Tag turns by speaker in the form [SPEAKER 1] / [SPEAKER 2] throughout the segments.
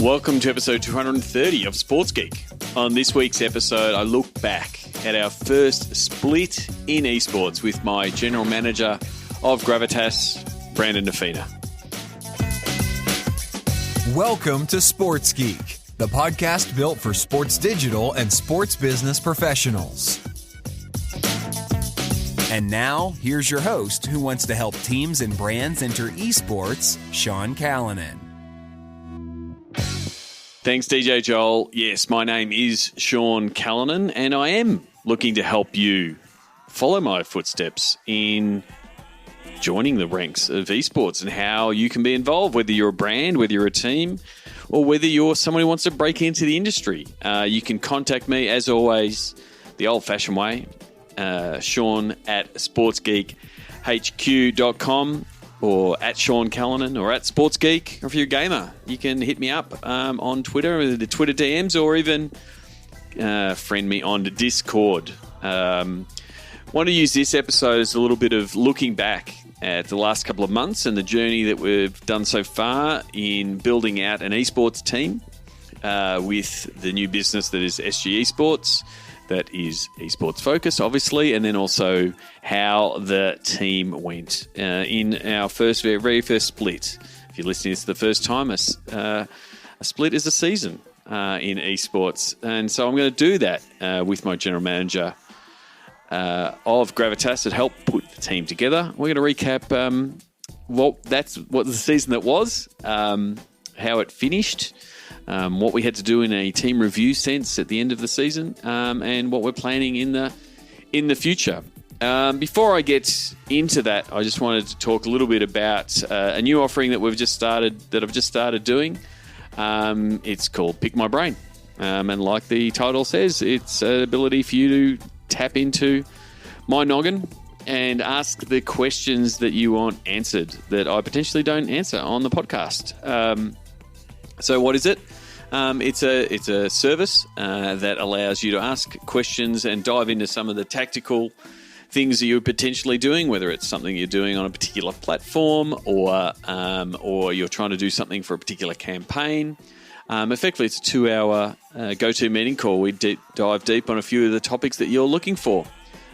[SPEAKER 1] Welcome to episode 230 of Sports Geek. On this week's episode, I look back at our first split in esports with my general manager of Gravitas, Brandon Defina.
[SPEAKER 2] Welcome to Sports Geek, the podcast built for sports digital and sports business professionals. And now, here's your host who wants to help teams and brands enter esports, Sean Callanan.
[SPEAKER 1] Thanks, DJ Joel. Yes, my name is Sean Callanan, and I am looking to help you follow my footsteps in joining the ranks of esports and how you can be involved, whether you're a brand, whether you're a team, or whether you're someone who wants to break into the industry. You can contact me, as always, the old-fashioned way, Sean at sportsgeekhq.com or at Sean Callanan or at Sports Geek. Or if you're a gamer, you can hit me up on Twitter, the Twitter DMs, or even friend me on Discord. Want to use this episode as a little bit of looking back at the last couple of months and the journey that we've done so far in building out an esports team with the new business that is SG Esports. That is esports focused, obviously, and then also how the team went in our very first split. If you're listening to this for the first time, a split is a season in esports. And so I'm going to do that with my general manager of Gravitas that helped put the team together. We're going to recap what the season that was, how it finished, what we had to do in a team review sense at the end of the season, and what we're planning in the future. Before I get into that, I just wanted to talk a little bit about a new offering that I've just started doing. It's called Pick My Brain, and like the title says, it's an ability for you to tap into my noggin and ask the questions that you want answered that I potentially don't answer on the podcast. So what is it? It's a service that allows you to ask questions and dive into some of the tactical things that you're potentially doing, whether it's something you're doing on a particular platform or you're trying to do something for a particular campaign. Effectively, it's a 2-hour go-to meeting call. We dive deep on a few of the topics that you're looking for.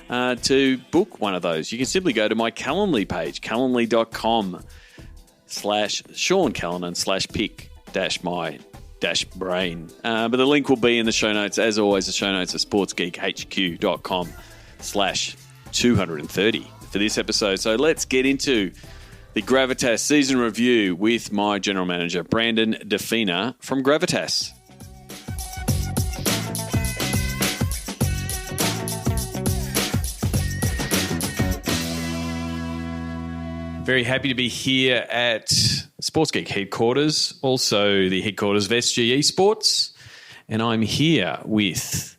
[SPEAKER 1] To book one of those, you can simply go to my Calendly page, calendly.com/Sean Callanan/pick-my-brain. But the link will be in the show notes. As always, the show notes are sportsgeekhq.com/230 for this episode. So let's get into the Gravitas season review with my general manager, Brandon Defina from Gravitas. Very happy to be here at Sports Geek headquarters, also the headquarters of SG Esports. And I'm here with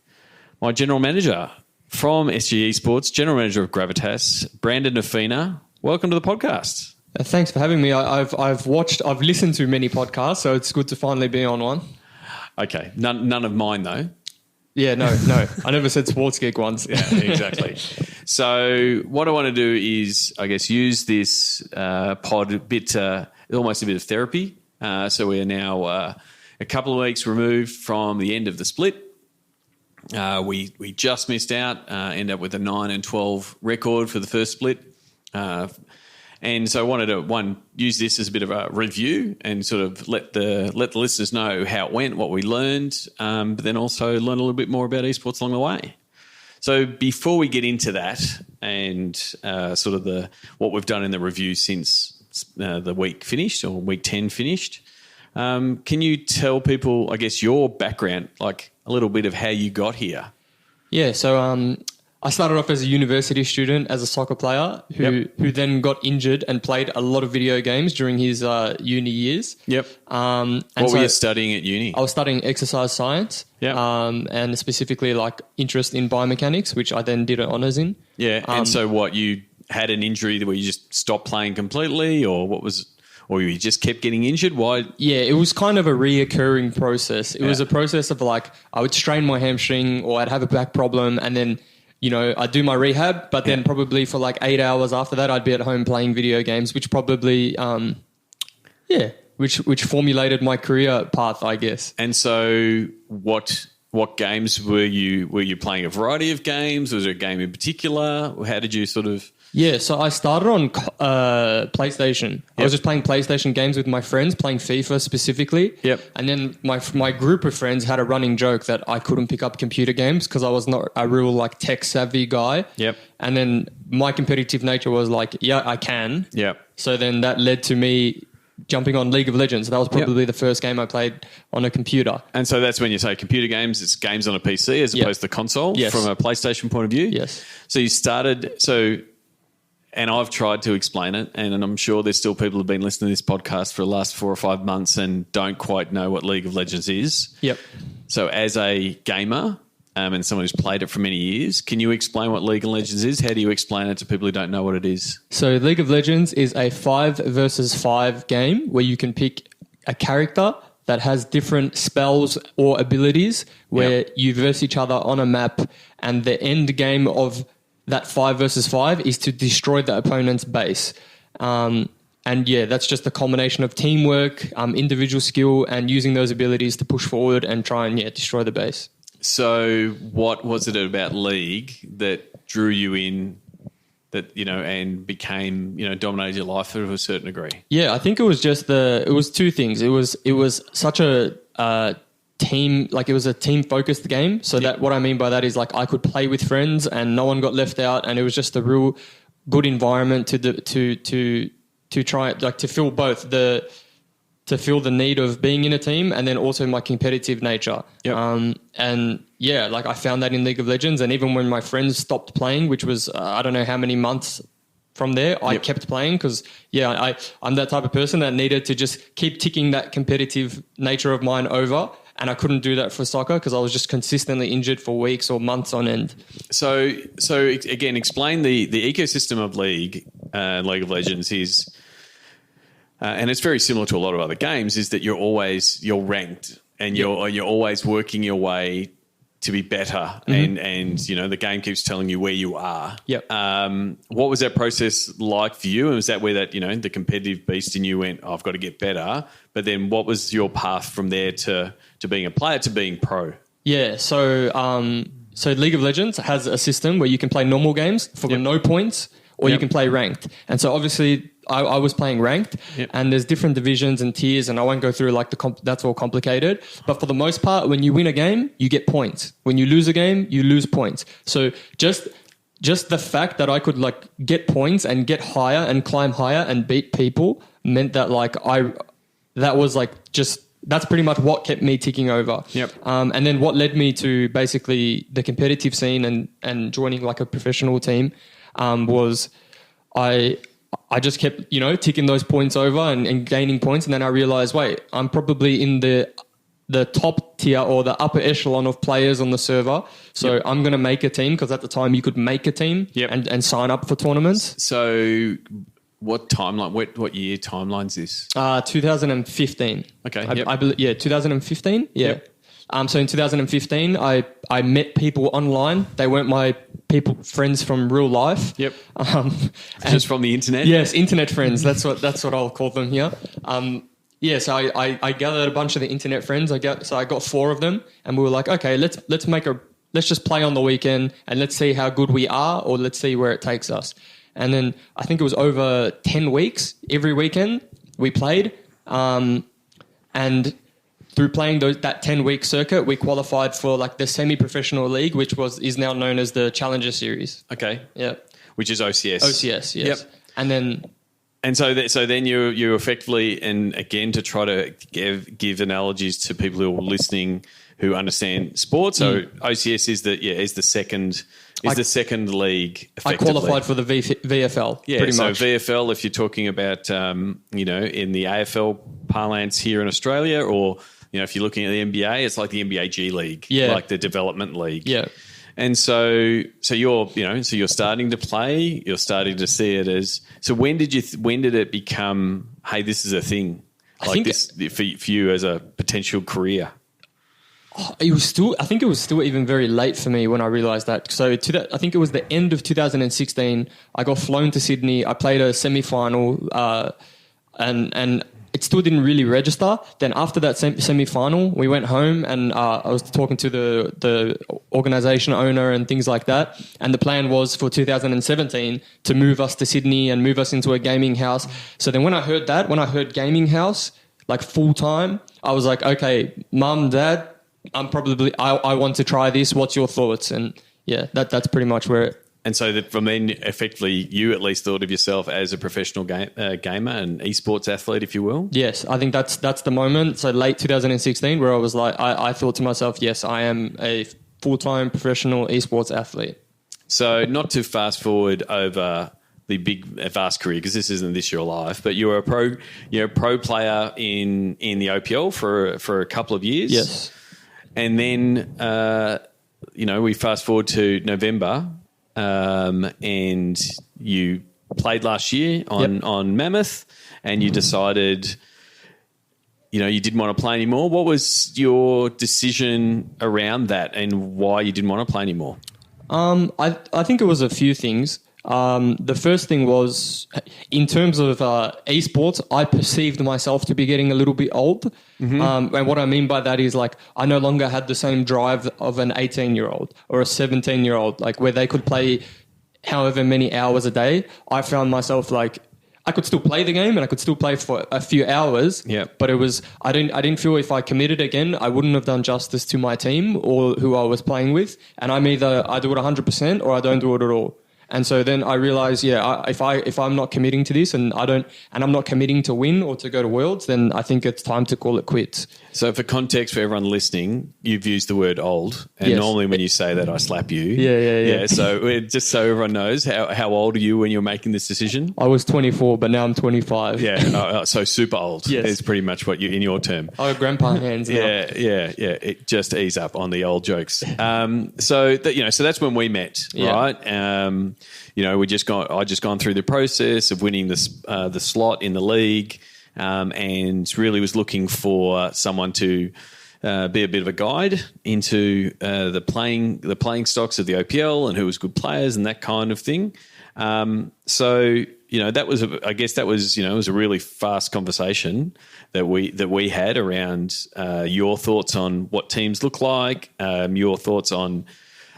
[SPEAKER 1] my general manager from SG Esports, general manager of Gravitas, Brandon Defina. Welcome to the podcast.
[SPEAKER 3] Thanks for having me. I've listened to many podcasts, so it's good to finally be on one.
[SPEAKER 1] Okay, none of mine though.
[SPEAKER 3] Yeah, no. I never said Sports Geek once.
[SPEAKER 1] Yeah, exactly. So what I want to do is, I guess, use this pod a bit, almost a bit of therapy. So we are now a couple of weeks removed from the end of the split. We just missed out, end up with a 9-12 record for the first split. And so I wanted to, use this as a bit of a review and sort of let the listeners know how it went, what we learned, but then also learn a little bit more about esports along the way. So before we get into that and sort of what we've done in the review since the week finished or week 10 finished, can you tell people, I guess, your background, like a little bit of how you got here?
[SPEAKER 3] Yeah, so I started off as a university student as a soccer player who then got injured and played a lot of video games during his uni years.
[SPEAKER 1] Yep. What were you studying at uni?
[SPEAKER 3] I was studying exercise science.
[SPEAKER 1] Yep.
[SPEAKER 3] And specifically like interest in biomechanics, which I then did an honours in.
[SPEAKER 1] Yeah. And so what, you had an injury where you just stopped playing completely, or what was... Or you just kept getting injured? Why?
[SPEAKER 3] Yeah, it was kind of a reoccurring process. It was a process of like I would strain my hamstring or I'd have a back problem and then, you know, I'd do my rehab, but then probably for like 8 hours after that, I'd be at home playing video games, which probably, which formulated my career path, I guess.
[SPEAKER 1] And so what games were you playing? A variety of games? Was there a game in particular? How did you sort of...
[SPEAKER 3] Yeah, so I started on PlayStation. I was just playing PlayStation games with my friends, playing FIFA specifically.
[SPEAKER 1] Yep.
[SPEAKER 3] And then my group of friends had a running joke that I couldn't pick up computer games because I was not a real like tech savvy guy.
[SPEAKER 1] Yep.
[SPEAKER 3] And then my competitive nature was like, yeah, I can.
[SPEAKER 1] Yep.
[SPEAKER 3] So then that led to me jumping on League of Legends. That was probably the first game I played on a computer.
[SPEAKER 1] And so that's when you say computer games, it's games on a PC as opposed to console from a PlayStation point of view?
[SPEAKER 3] Yes.
[SPEAKER 1] So you started... And I've tried to explain it, and I'm sure there's still people who've been listening to this podcast for the last 4 or 5 months and don't quite know what League of Legends is.
[SPEAKER 3] Yep.
[SPEAKER 1] So as a gamer and someone who's played it for many years, can you explain what League of Legends is? How do you explain it to people who don't know what it is?
[SPEAKER 3] So League of Legends is a 5 versus 5 game where you can pick a character that has different spells or abilities where you verse each other on a map, and the end game of that 5 versus 5 is to destroy the opponent's base. And that's just a combination of teamwork, individual skill, and using those abilities to push forward and try and destroy the base.
[SPEAKER 1] So what was it about League that drew you in, that, and became, dominated your life to a certain degree?
[SPEAKER 3] Yeah, I think it was it was two things. It was such a team, like it was a team focused game. So that what I mean by that is like I could play with friends and no one got left out, and it was just a real good environment to try like to feel both to feel the need of being in a team and then also my competitive nature. Like I found that in League of Legends, and even when my friends stopped playing, which was I don't know how many months from there, I kept playing because I'm that type of person that needed to just keep ticking that competitive nature of mine over. And I couldn't do that for soccer because I was just consistently injured for weeks or months on end.
[SPEAKER 1] So again, explain the ecosystem of League of Legends is, and it's very similar to a lot of other games, is that you're ranked and you're always working your way to be better, and the game keeps telling you where you are.
[SPEAKER 3] Yep.
[SPEAKER 1] What was that process like for you? And was that where that the competitive beast in you went, I've got to get better? But then what was your path from there to being a player to being pro?
[SPEAKER 3] Yeah. So League of Legends has a system where you can play normal games for no points, or you can play ranked. And so obviously I was playing ranked, and there's different divisions and tiers, and I won't go through like that's all complicated. But for the most part, when you win a game, you get points. When you lose a game, you lose points. So just the fact that I could like get points and get higher and climb higher and beat people meant that that's pretty much what kept me ticking over.
[SPEAKER 1] Yep.
[SPEAKER 3] And then what led me to basically the competitive scene and joining like a professional team was I just kept, ticking those points over and gaining points. And then I realized, wait, I'm probably in the top tier or the upper echelon of players on the server. So I'm going to make a team, because at the time you could make a team and sign up for tournaments.
[SPEAKER 1] So what timeline, what year timelines is this?
[SPEAKER 3] 2015.
[SPEAKER 1] Okay.
[SPEAKER 3] I believe, 2015. Yeah.
[SPEAKER 1] Yep.
[SPEAKER 3] So in 2015, I met people online. They weren't my friends from real life.
[SPEAKER 1] Yep. Just from the internet.
[SPEAKER 3] Yes, internet friends. That's what I'll call them here. So I gathered a bunch of the internet friends. I got 4 of them, and we were like, okay, let's just play on the weekend and let's see how good we are, or let's see where it takes us. And then I think it was over 10 weeks. Every weekend we played, and through playing that 10-week circuit, we qualified for like the semi-professional league, which is now known as the Challenger Series.
[SPEAKER 1] Okay.
[SPEAKER 3] Yeah.
[SPEAKER 1] Which is OCS.
[SPEAKER 3] OCS, yes.
[SPEAKER 1] Yep. And so then you effectively, and again to try to give analogies to people who are listening who understand sports. So OCS is the second league.
[SPEAKER 3] I qualified for the VFL.
[SPEAKER 1] Yeah,
[SPEAKER 3] pretty much.
[SPEAKER 1] So VFL, if you're talking about in the AFL parlance here in Australia, or if you're looking at the NBA, it's like the NBA G League, like the development league.
[SPEAKER 3] Yeah.
[SPEAKER 1] And so you're starting to play, you're starting to see it as. So when did it become, hey, this is a thing, I think this for you as a potential career?
[SPEAKER 3] I think it was still even very late for me when I realised that. So I think it was the end of 2016. I got flown to Sydney. I played a semi-final, and it still didn't really register. Then after that semi-final, we went home and I was talking to the organisation owner and things like that. And the plan was for 2017 to move us to Sydney and move us into a gaming house. So then when I heard gaming house, like full time, I was like, okay, mum, dad, I want to try this. What's your thoughts? And yeah, that's pretty much where it.
[SPEAKER 1] And so that from then, effectively, you at least thought of yourself as a professional gamer and esports athlete, if you will?
[SPEAKER 3] Yes, I think that's the moment. So late 2016, where I was like, I thought to myself, yes, I am a full-time professional esports athlete.
[SPEAKER 1] So not to fast forward over the big vast career, because this isn't your life, but you're a pro player in the OPL for a couple of years.
[SPEAKER 3] Yes.
[SPEAKER 1] And then, we fast forward to November. And you played last year on Mammoth, and you decided, you didn't want to play anymore. What was your decision around that, and why you didn't want to play anymore?
[SPEAKER 3] I think it was a few things. The first thing was, in terms of esports, I perceived myself to be getting a little bit old. Mm-hmm. And what I mean by that is, like, I no longer had the same drive of an 18-year-old or a 17-year-old, like where they could play however many hours a day. I found myself like I could still play the game and I could still play for a few hours.
[SPEAKER 1] Yeah.
[SPEAKER 3] But it was I didn't feel if I committed again, I wouldn't have done justice to my team or who I was playing with. And I do it 100% or I don't do it at all. And so then I realized, if I'm not committing to this and I'm not committing to win or to go to Worlds, then I think it's time to call it quits.
[SPEAKER 1] So for context for everyone listening, you've used the word old, and
[SPEAKER 3] yes.
[SPEAKER 1] Normally when you say that, I slap you.
[SPEAKER 3] Yeah.
[SPEAKER 1] So just so everyone knows, how old are you when you're making this decision?
[SPEAKER 3] I was 24, but now I'm 25.
[SPEAKER 1] Yeah, so super old.
[SPEAKER 3] Yes.
[SPEAKER 1] Is pretty much what you in your term.
[SPEAKER 3] I got grandpa hands now.
[SPEAKER 1] Yeah. It just ease up on the old jokes. So that's when we met, right? I just gone through the process of winning the slot in the league, and really was looking for someone to be a bit of a guide into the playing stocks of the OPL and who was good players and that kind of thing. That was it was a really fast conversation that we had around your thoughts on what teams look like, your thoughts on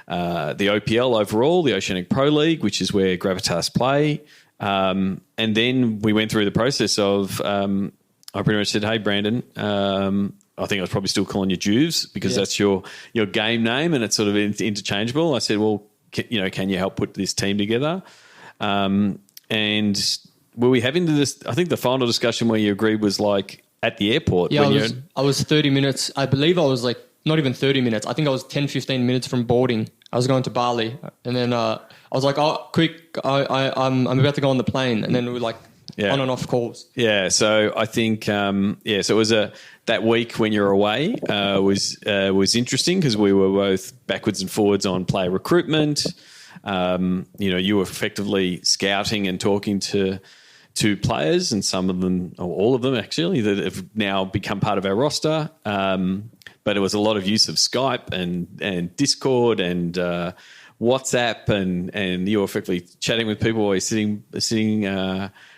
[SPEAKER 1] the OPL overall, the Oceanic Pro League, which is where Gravitas play. And then we went through the process of, I pretty much said, hey, Brandon, I think I was probably still calling you Juves because that's your game name and it's sort of interchangeable. I said, well, can you help put this team together? And were we having this, I think the final discussion where you agreed was like at the airport.
[SPEAKER 3] Yeah, I was 30 minutes. I believe I was like, not even 30 minutes. I think I was 10, 15 minutes from boarding. I was going to Bali. And then I was like, oh, quick, I'm about to go on the plane. And then we were like on and off calls.
[SPEAKER 1] Yeah, so I think, so it was that week when you're away was interesting because we were both backwards and forwards on player recruitment. You were effectively scouting and talking to players, and some of them, or all of them actually, that have now become part of our roster. But it was a lot of use of Skype and Discord and WhatsApp, and you were effectively chatting with people while you're sitting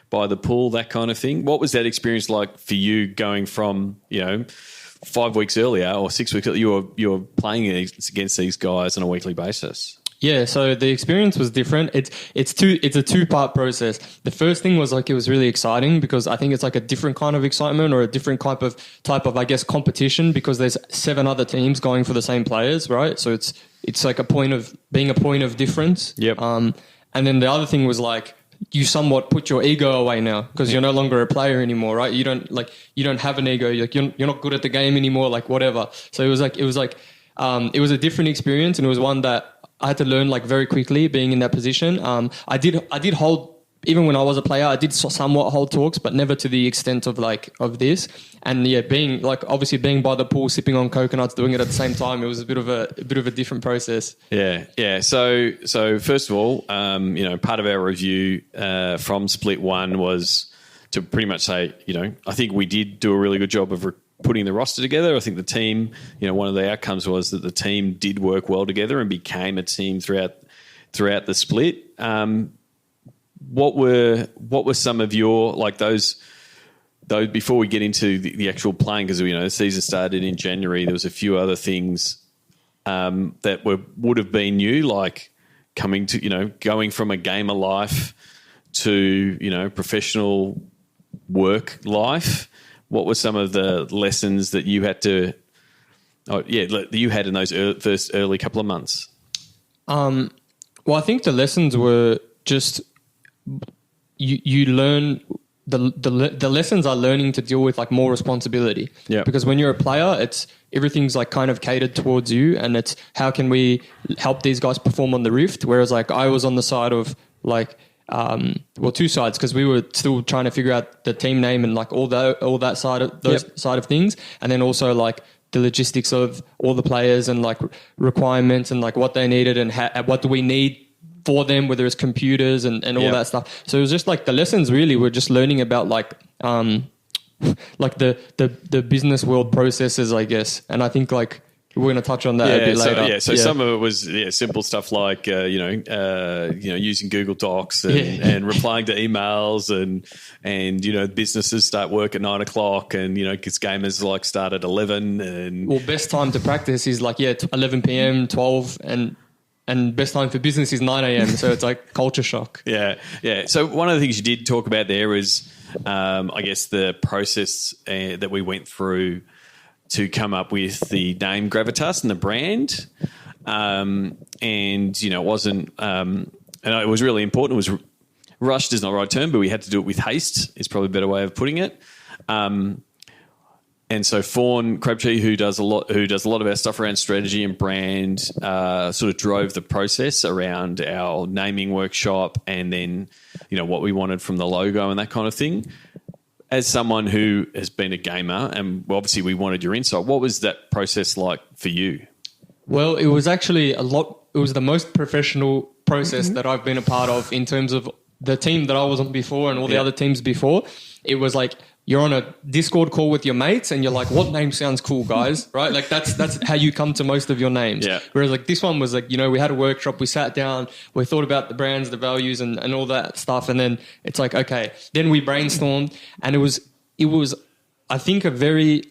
[SPEAKER 1] by the pool, that kind of thing. What was that experience like for you going from 5 weeks earlier or 6 weeks earlier, you were playing against these guys on a weekly basis? Yeah,
[SPEAKER 3] so the experience was different. It's a two-part process. The first thing was like it was really exciting because I think it's like a different kind of excitement or a different type of I guess competition because there's 7 other teams going for the same players, right? So it's like a point of difference.
[SPEAKER 1] Yep.
[SPEAKER 3] And then the other thing was like you somewhat put your ego away now because you're no longer a player anymore, right? You don't have an ego. You're not good at the game anymore, like whatever. So it was a different experience, and it was one that I had to learn like very quickly being in that position. I did hold, even when I was a player, I did somewhat hold talks, but never to the extent of this. And being being by the pool, sipping on coconuts, doing it at the same time, it was a bit of a different process.
[SPEAKER 1] Yeah. So first of all, part of our review from Split 1 was to pretty much say, I think we did do a really good job of putting the roster together. I think the team, one of the outcomes was that the team did work well together and became a team throughout the split. What were some of your, like those though, before we get into the actual playing, because the season started in January, there was a few other things that would have been new, like going from a gamer life to professional work life. What were some of the lessons that you had to? You had in those first early couple of months.
[SPEAKER 3] Well, I think the lessons were just you learn the lessons are learning to deal with like more responsibility.
[SPEAKER 1] Yeah.
[SPEAKER 3] Because when you're a player, everything's like kind of catered towards you, and it's how can we help these guys perform on the Rift? Whereas like I was on the side of like. Two sides, because we were still trying to figure out the team name and like all that side of things, and then also like the logistics of all the players and like requirements and like what they needed and what do we need for them, whether it's computers and all that stuff. So it was just like the lessons really were just learning about like the business world processes, I guess, and I think like. We're going to touch on that a bit later.
[SPEAKER 1] So some of it was simple stuff like using Google Docs and replying to emails and businesses start work at 9 o'clock and because gamers like start at 11 and
[SPEAKER 3] best time to practice is like 11 p.m. 12 and best time for business is 9 a.m. So it's like culture shock.
[SPEAKER 1] Yeah. So one of the things you did talk about there is I guess the process that we went through to come up with the name Gravitas and the brand. It wasn't, and it was really important. It was rushed is not the right term, but we had to do it with haste is probably a better way of putting it. And so Fawn Crabtree, who does a lot of our stuff around strategy and brand, sort of drove the process around our naming workshop and then, what we wanted from the logo and that kind of thing. As someone who has been a gamer, and obviously we wanted your insight, what was that process like for you?
[SPEAKER 3] Well, it was actually it was the most professional process that I've been a part of in terms of the team that I was on before and all the other teams before. It was like you're on a Discord call with your mates and you're like, what name sounds cool, guys? Right? Like that's how you come to most of your names.
[SPEAKER 1] Yeah.
[SPEAKER 3] Whereas like this one was like, we had a workshop, we sat down, we thought about the brands, the values and all that stuff. And then it's like, okay, then we brainstormed and it was, I think it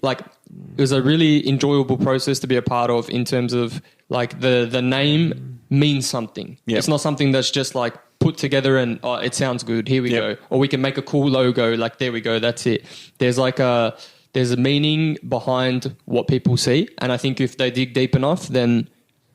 [SPEAKER 3] was a really enjoyable process to be a part of in terms of like the name means something.
[SPEAKER 1] Yep.
[SPEAKER 3] It's not something that's just like put together and it sounds good. Here we go. Or we can make a cool logo. Like there we go. That's it. There's a meaning behind what people see. And I think if they dig deep enough, then,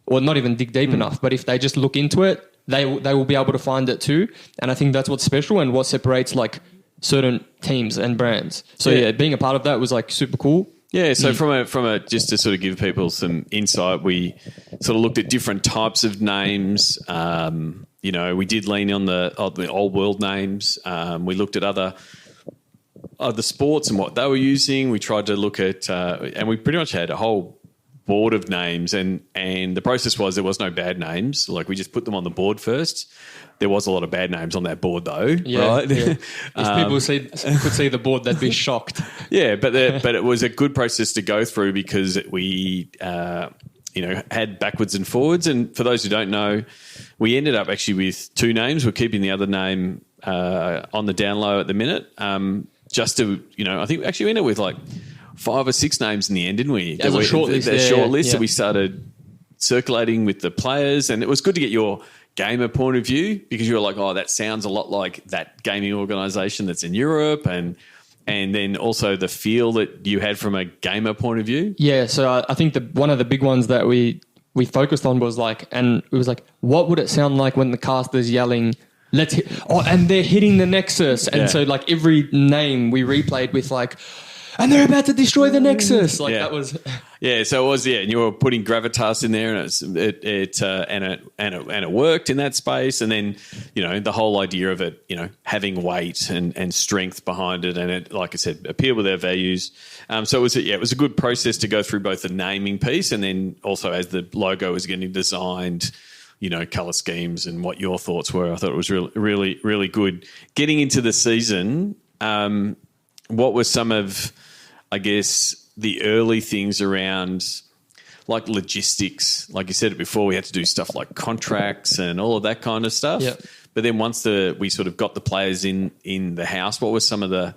[SPEAKER 3] or not even dig deep enough, but if they just look into it, they will be able to find it too. And I think that's what's special and what separates like certain teams and brands. So being a part of that was like super cool.
[SPEAKER 1] Yeah, so from a just to sort of give people some insight, we sort of looked at different types of names. We did lean on the old world names. We looked at other sports and what they were using. We tried to look at, and we pretty much had a whole board of names. And the process was there was no bad names. Like we just put them on the board first. There was a lot of bad names on that board, though.
[SPEAKER 3] Yeah,
[SPEAKER 1] right?
[SPEAKER 3] Yeah. If people could see the board, they'd be shocked.
[SPEAKER 1] Yeah, but it was a good process to go through because we, had backwards and forwards. And for those who don't know, we ended up actually with two names. We're keeping the other name on the down low at the minute. Just to, I think actually we ended up with like 5 or 6 names in the end, didn't we?
[SPEAKER 3] As a short list.
[SPEAKER 1] Short list that we started circulating with the players, and it was good to get your gamer point of view because you were like, oh, that sounds a lot like that gaming organisation that's in Europe, and then also the feel that you had from a gamer point of view.
[SPEAKER 3] Yeah, so I think one of the big ones that we focused on was like, and it was like, what would it sound like when the caster's yelling, let's hit, and they're hitting the Nexus, and so like every name we replayed with like, and they're about to destroy the Nexus. Like that was.
[SPEAKER 1] Yeah, so it was. Yeah, and you were putting Gravitas in there, and it worked in that space. And then the whole idea of it, having weight and strength behind it, and it, like I said, appeal with our values. So it was a good process to go through both the naming piece and then also as the logo was getting designed. Color schemes and what your thoughts were. I thought it was really, really, really good. Getting into the season, what were some of, I guess, the early things around like logistics? Like you said it before, we had to do stuff like contracts and all of that kind of stuff.
[SPEAKER 3] Yep.
[SPEAKER 1] But then once we sort of got the players in the house, what were some of the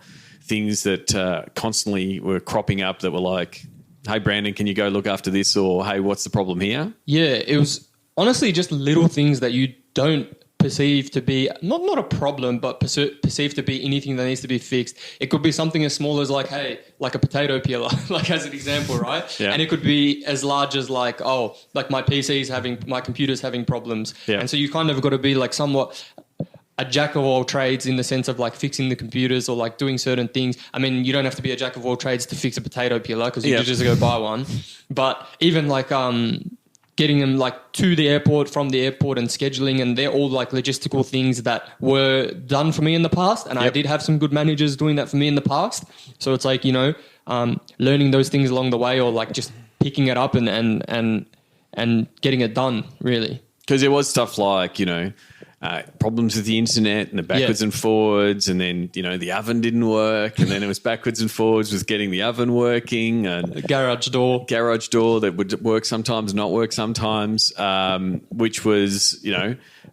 [SPEAKER 1] things that constantly were cropping up that were like, hey, Brandon, can you go look after this? Or, hey, what's the problem here?
[SPEAKER 3] Yeah, it was honestly just little things that you don't perceive to be, not a problem, but perceive to be anything that needs to be fixed. It could be something as small as like, hey, like a potato peeler, like as an example, right?
[SPEAKER 1] Yeah.
[SPEAKER 3] And it could be as large as like, oh, like my computer's having problems.
[SPEAKER 1] Yeah.
[SPEAKER 3] And so you kind of got to be like somewhat a jack of all trades in the sense of like fixing the computers or like doing certain things. I mean, you don't have to be a jack of all trades to fix a potato peeler because you just go buy one. But even like getting them like to the airport, from the airport, and scheduling, and they're all like logistical things that were done for me in the past, and I did have some good managers doing that for me in the past. So it's like, learning those things along the way, or like just picking it up and getting it done, really.
[SPEAKER 1] Because there was stuff like, problems with the internet and the backwards and forwards, and then, the oven didn't work, and then it was backwards and forwards with getting the oven working, and
[SPEAKER 3] a garage door
[SPEAKER 1] that would work sometimes, not work sometimes, which was,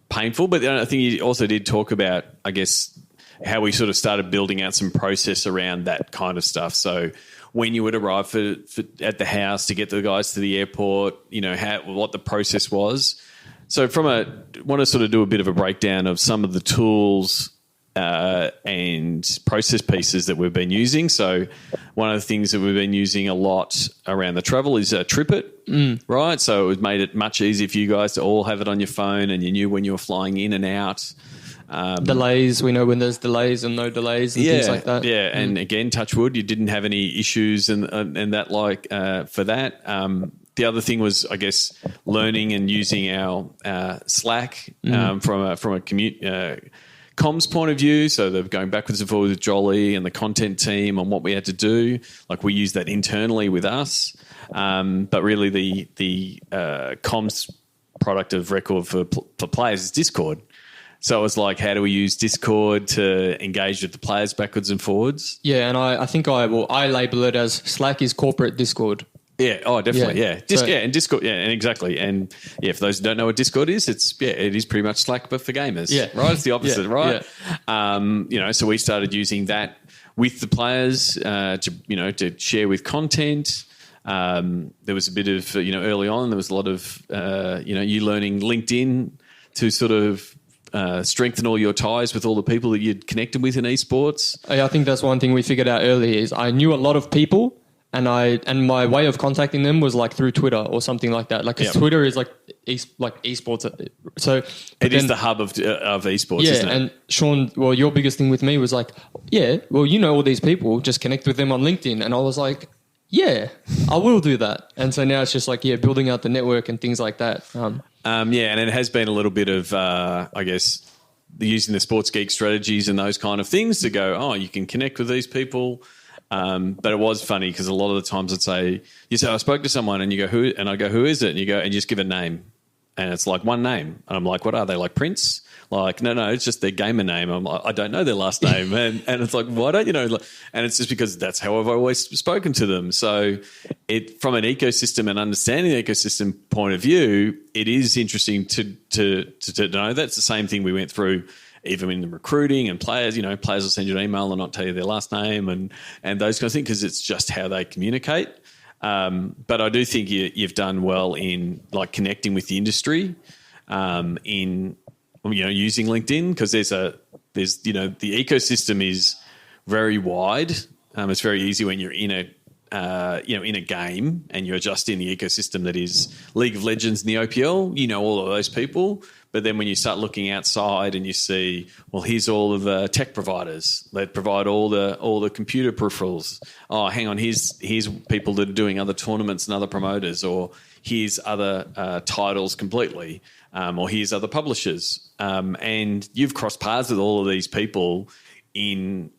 [SPEAKER 1] painful. But I think you also did talk about, I guess, how we sort of started building out some process around that kind of stuff. So when you would arrive at the house to get the guys to the airport, what the process was. So want to sort of do a bit of a breakdown of some of the tools and process pieces that we've been using. So one of the things that we've been using a lot around the travel is TripIt, right? So it made it much easier for you guys to all have it on your phone, and you knew when you were flying in and out.
[SPEAKER 3] Delays, we know when there's delays and no delays and things like that.
[SPEAKER 1] Yeah, and again, touch wood, you didn't have any issues and that for that. The other thing was, I guess, learning and using our Slack from a commute comms point of view. So they're going backwards and forwards with Jolly and the content team on what we had to do. Like we use that internally with us, but really the comms product of record for players is Discord. So it was like, how do we use Discord to engage with the players backwards and forwards?
[SPEAKER 3] Yeah, and I think I label it as Slack is corporate Discord.
[SPEAKER 1] Yeah. Oh, definitely. Yeah. And Discord. Yeah. And exactly. And for those who don't know what Discord is, it is pretty much Slack, but for gamers.
[SPEAKER 3] Yeah.
[SPEAKER 1] Right. It's the opposite. Right.
[SPEAKER 3] Yeah.
[SPEAKER 1] So we started using that with the players, to share with content. There was a bit of, early on, there was a lot of, you learning LinkedIn to sort of, strengthen all your ties with all the people that you'd connected with in esports.
[SPEAKER 3] I think that's one thing we figured out early is I knew a lot of people, and my way of contacting them was like through Twitter or something like that. Like, 'cause Twitter is like esports. So
[SPEAKER 1] it is the hub of esports, isn't it?
[SPEAKER 3] And Sean, your biggest thing with me was like, all these people, just connect with them on LinkedIn. And I was like, yeah, I will do that. And so now it's just like, building out the network and things like that.
[SPEAKER 1] And it has been a little bit of, I guess, using the Sports Geek strategies and those kind of things to go, you can connect with these people. But it was funny because a lot of the times I'd say, I spoke to someone, and you go, who? And I go, who is it? And you go, and you just give a name. And it's like one name. And I'm like, what are they, like Prince? Like, no, it's just their gamer name. I'm like, I don't know their last name. And it's like, why don't you know? And it's just because that's how I've always spoken to them. So from an ecosystem and understanding the ecosystem point of view, it is interesting to know. That's the same thing we went through even in the recruiting and players. Players will send you an email and not tell you their last name and those kind of things because it's just how they communicate. But I do think you've done well in like connecting with the industry in using LinkedIn because there's the ecosystem is very wide. It's very easy when you're in a game and you're just in the ecosystem that is League of Legends and the OPL. All of those people. But then when you start looking outside and you see, well, here's all of the tech providers that provide all the computer peripherals. Oh, hang on, here's people that are doing other tournaments and other promoters, or here's other titles completely, or here's other publishers. And you've crossed paths with all of these people in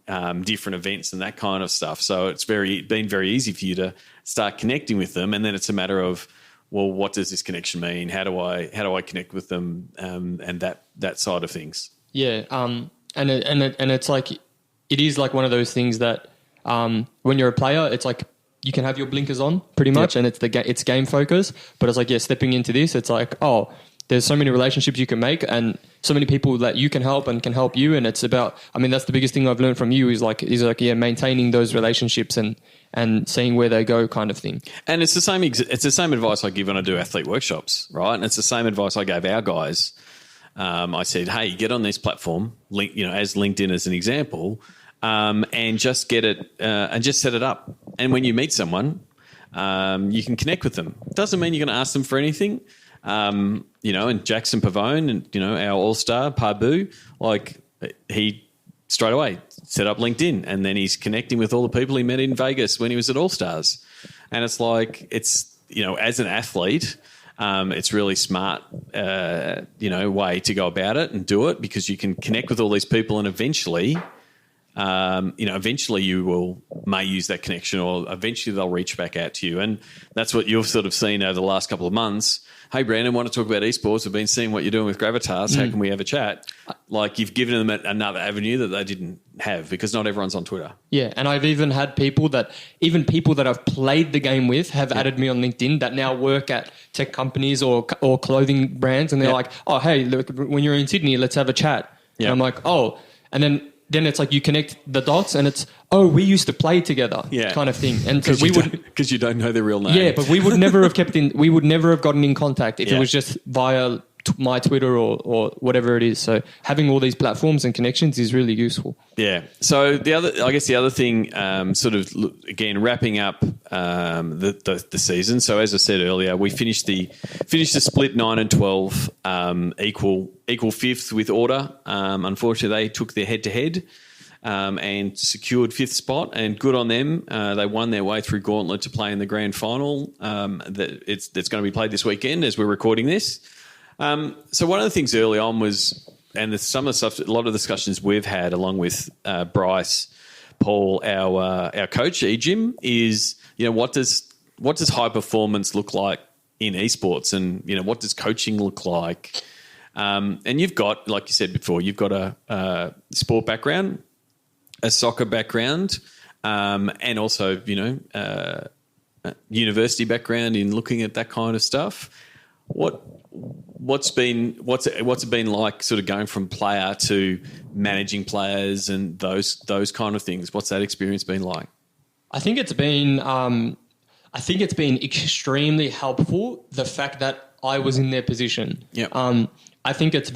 [SPEAKER 1] different events and that kind of stuff. So it's been very easy for you to start connecting with them, and then it's a matter of, well, what does this connection mean? How do I connect with them? And that side of things. Yeah.
[SPEAKER 3] And it's like, it is like one of those things that when you're a player, it's like you can have your blinkers on pretty much, and it's game focus. But it's like, stepping into this, it's like, there's so many relationships you can make and so many people that you can help and can help you. And it's about, I mean, that's the biggest thing I've learned from you is maintaining those relationships and seeing where they go kind of thing. And
[SPEAKER 1] it's the same advice I give when I do athlete workshops, right? And it's the same advice I gave our guys. I said, hey, get on this platform, as LinkedIn as an example, and just get it and just set it up. And when you meet someone, you can connect with them. Doesn't mean you're going to ask them for anything. And Jackson Pavone and, our all-star, Pabu, he straight away set up LinkedIn and then he's connecting with all the people he met in Vegas when he was at All-Stars. And it's as an athlete, it's really smart, way to go about it and do it because you can connect with all these people and eventually you may use that connection or eventually they'll reach back out to you. And that's what you've sort of seen over the last couple of months. Hey, Brandon, want to talk about esports? We've been seeing what you're doing with Gravitas. How can we have a chat? You've given them another avenue that they didn't have because not everyone's on Twitter. Yeah, and I've even had people that I've played the game with have added me on LinkedIn that now work at tech companies or clothing brands and they're like, oh, hey, look, when you're in Sydney, let's have a chat. And I'm like, oh, and then it's like you connect the dots and it's, oh, we used to play together kind of thing. And so because you don't know their real name. Yeah, but we would never have gotten in contact if it was just via my Twitter or whatever it is. So having all these platforms and connections is really useful. Yeah. So the other thing, again, wrapping up the season. So as I said earlier, we finished the split 9 and 12, equal fifth with Order. Unfortunately, they took their head-to-head and secured fifth spot, and good on them. They won their way through Gauntlet to play in the grand final. That's going to be played this weekend as we're recording this. So one of the things early on was, and some of the stuff, a lot of discussions we've had along with Bryce, Paul, our coach, eGym, is what does high performance look like in esports, and what does coaching look like? And you've got, like you said before, you've got a sport background, a soccer background, and also university background in looking at that kind of stuff. What's it been like sort of going from player to managing players and those kind of things? What's that experience been like? I think it's been extremely helpful, the fact that I was in their position. Yeah. I think it's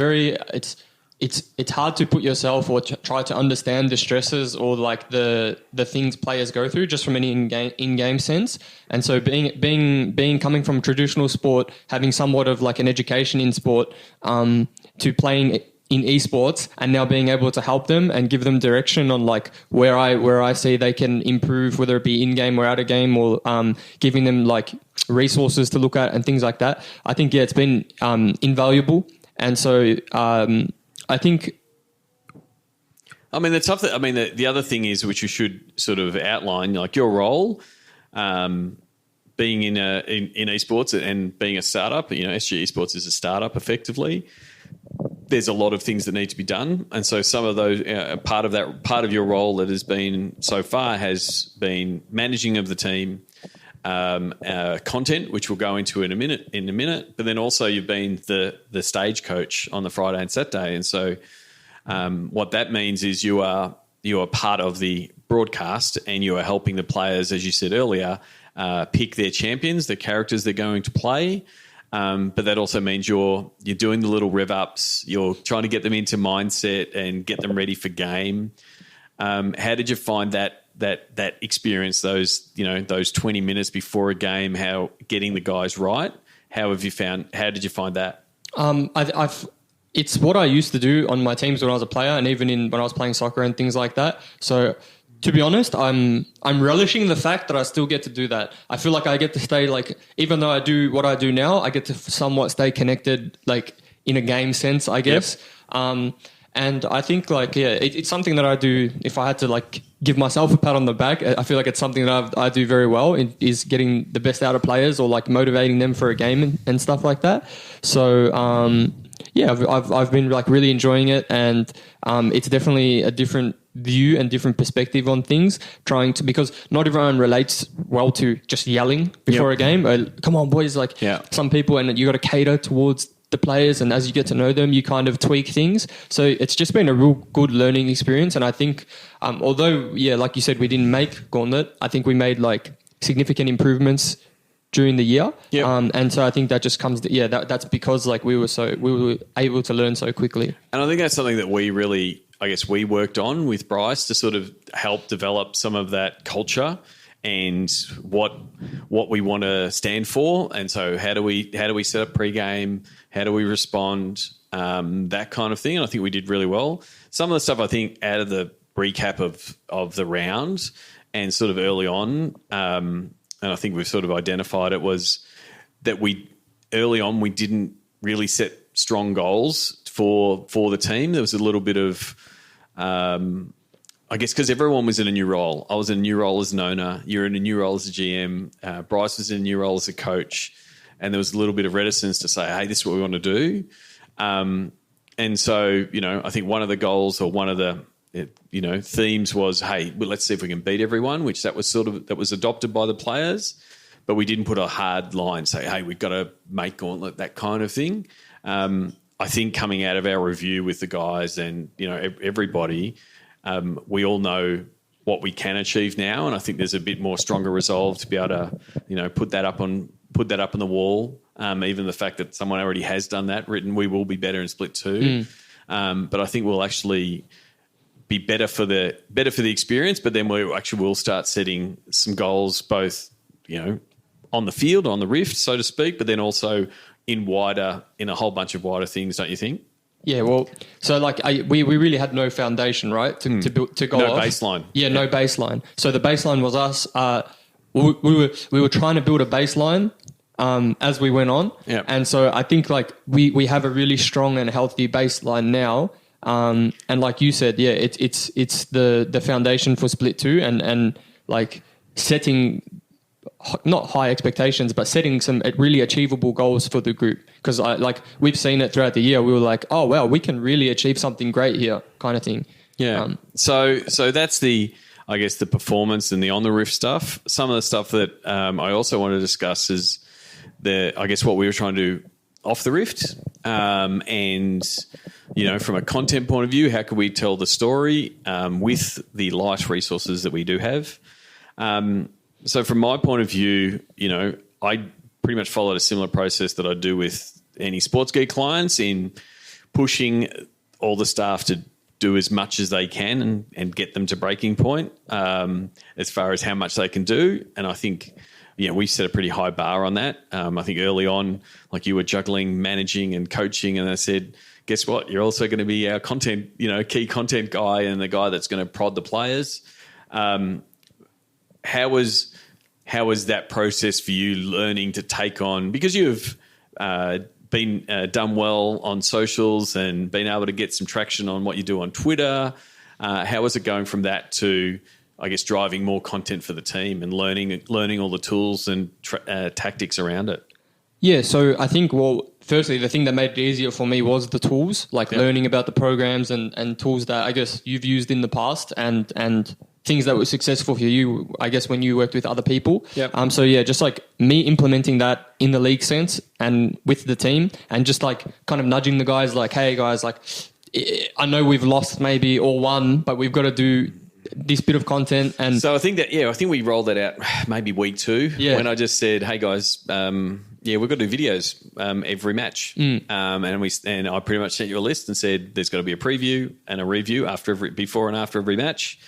[SPEAKER 1] hard to put yourself or try to understand the stresses or like the things players go through just from an in-game sense. And so being coming from traditional sport, having somewhat of like an education in sport, to playing in esports and now being able to help them and give them direction on like where I see they can improve, whether it be in-game or out of game, or giving them like resources to look at and things like that. I think, it's been invaluable. And so I think, the other thing is, which you should sort of outline, like your role, being in esports and being a startup. SG Esports is a startup effectively. There's a lot of things that need to be done, and so some of those part of your role that has been so far has been managing of the team, content, which we'll go into in a minute. But then also you've been the stage coach on the Friday and Saturday, and so what that means is you are part of the broadcast and you are helping the players, as you said earlier, pick their champions, the characters they're going to play. But that also means you're doing the little rev ups. You're trying to get them into mindset and get them ready for game. How did you find that experience? Those 20 minutes before a game, how getting the guys right? How did you find that? It's what I used to do on my teams when I was a player, and even when I was playing soccer and things like that. So, to be honest, I'm relishing the fact that I still get to do that. I feel like I get to stay, like, even though I do what I do now, I get to somewhat stay connected, like in a game sense, I guess. Yep. And I think, like, it's something that I do. If I had to, like, give myself a pat on the back, I feel like it's something that I do very well, is getting the best out of players or like motivating them for a game and stuff like that. So, I've been like really enjoying it, and it's definitely a different view and different perspective on things, because not everyone relates well to just yelling before a game. Come on, boys, some people, and you got to cater towards
[SPEAKER 3] the players, and as you get to know them, you kind of tweak things. So it's just been a real good learning experience. And I think, although, like you said, we didn't make Gauntlet, I think we made like significant improvements during the year.
[SPEAKER 1] Yep.
[SPEAKER 3] And so I think that just comes, that's because like we were able to learn so quickly.
[SPEAKER 1] And I think that's something that we worked on with Bryce to sort of help develop some of that culture and what we want to stand for. And so how do we set up pregame? How do we respond? That kind of thing. And I think we did really well. Some of the stuff I think out of the recap of the round and sort of early on, and I think we've sort of identified it, was that early on we didn't really set strong goals for the team. There was a little bit of I guess because everyone was in a new role. I was in a new role as an owner. You're in a new role as a GM. Bryce was in a new role as a coach. And there was a little bit of reticence to say, hey, this is what we want to do. And so, I think one of the goals or one of the, themes was, hey, well, let's see if we can beat everyone, which that was adopted by the players. But we didn't put a hard line, say, hey, we've got to make Gauntlet, that kind of thing. I think coming out of our review with the guys and, everybody, we all know what we can achieve now, and I think there's a bit more stronger resolve to be able to, put that up on the wall. Even the fact that someone already has done that, written, we will be better in Split 2. But I think we'll actually be better for the experience. But then we'll start setting some goals, both on the field, on the Rift, so to speak, but then also in a whole bunch of wider things, don't you think?
[SPEAKER 3] Yeah, well, so like we really had no foundation, right, to go
[SPEAKER 1] no
[SPEAKER 3] off.
[SPEAKER 1] Baseline.
[SPEAKER 3] Yeah, no baseline. So the baseline was us. We were trying to build a baseline as we went on, and so I think like we have a really strong and healthy baseline now. And like you said, it's the foundation for Split 2, and like setting not high expectations, but setting some really achievable goals for the group. Because we've seen it throughout the year. We were like, oh, wow, we can really achieve something great here, kind of thing.
[SPEAKER 1] Yeah. So that's the performance and the on the Rift stuff. Some of the stuff that I also want to discuss is what we were trying to do off the Rift. And, from a content point of view, how can we tell the story with the light resources that we do have? So from my point of view, I pretty much followed a similar process that I do with any Sports Geek clients in pushing all the staff to do as much as they can and get them to breaking point as far as how much they can do. And I think, we set a pretty high bar on that. I think early on, like you were juggling, managing and coaching, and I said, guess what? You're also going to be our content, key content guy and the guy that's going to prod the players. How was that process for you learning to take on, because you've been done well on socials and been able to get some traction on what you do on Twitter? How was it going from that to, I guess, driving more content for the team and learning all the tools and tactics around it?
[SPEAKER 3] Yeah, so I think, firstly, the thing that made it easier for me was the tools, learning about the programs and tools that I guess you've used in the past and things that were successful for you, I guess, when you worked with other people.
[SPEAKER 1] Yep.
[SPEAKER 3] So just like me implementing that in the league sense and with the team, and just like kind of nudging the guys like, hey guys, like I know we've lost maybe or won, but we've got to do this bit of content. And
[SPEAKER 1] so I think we rolled that out maybe week 2 when I just said, hey guys, we've got to do videos every match. And I pretty much sent you a list and said there's got to be a preview and a review before and after every match.